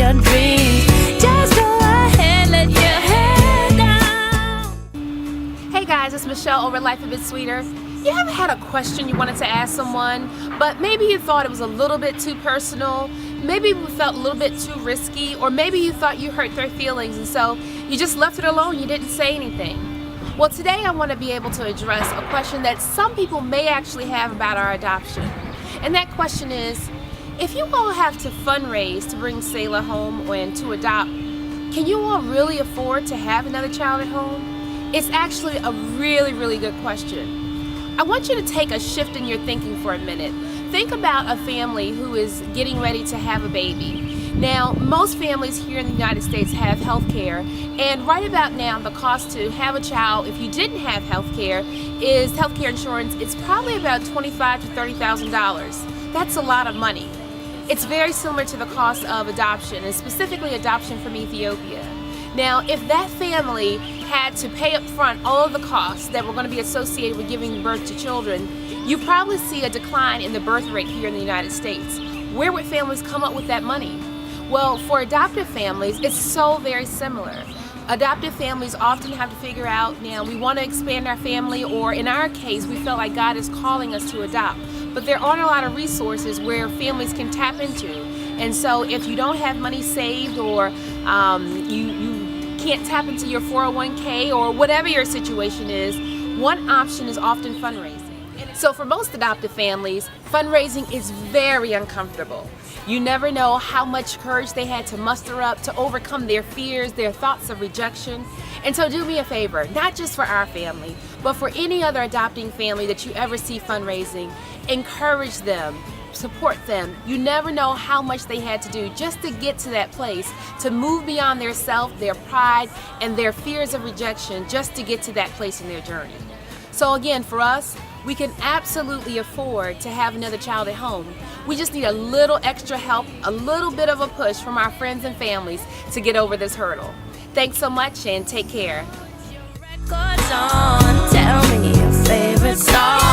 your dreams. Just go ahead, let your head down. Hey guys, it's Michelle over Life a Bit Sweeter. You ever had a question you wanted to ask someone, but maybe you thought it was a little bit too personal, maybe it felt a little bit too risky, or maybe you thought you hurt their feelings and so you just left it alone, you didn't say anything? Well, today I want to be able to address a question that some people may actually have about our adoption. And that question is, if you all have to fundraise to bring Selah home and to adopt, can you all really afford to have another child at home? It's actually a really good question. I want you to take a shift in your thinking for a minute. Think about a family who is getting ready to have a baby. Now, most families here in the United States have health care, and right about now the cost to have a child, if you didn't have health care insurance, it's probably about $25,000 to $30,000. That's a lot of money. It's very similar to the cost of adoption, and specifically adoption from Ethiopia. Now, if that family had to pay up front all of the costs that were going to be associated with giving birth to children, you probably see a decline in the birth rate here in the United States. Where would families come up with that money? Well, for adoptive families, it's so very similar. Adoptive families often have to figure out, now we want to expand our family, or in our case, we felt like God is calling us to adopt. But there aren't a lot of resources where families can tap into. And so if you don't have money saved, or you can't tap into your 401k, or whatever your situation is, one option is often fundraising. So for most adoptive families, fundraising is very uncomfortable. You never know how much courage they had to muster up to overcome their fears, their thoughts of rejection. And so do me a favor, not just for our family, but for any other adopting family that you ever see fundraising, encourage them, support them. You never know how much they had to do just to get to that place, to move beyond their self, their pride, and their fears of rejection, just to get to that place in their journey. So again, for us, we can absolutely afford to have another child at home. We just need a little extra help, a little bit of a push from our friends and families to get over this hurdle. Thanks so much and take care. Records on, tell me your favorite song.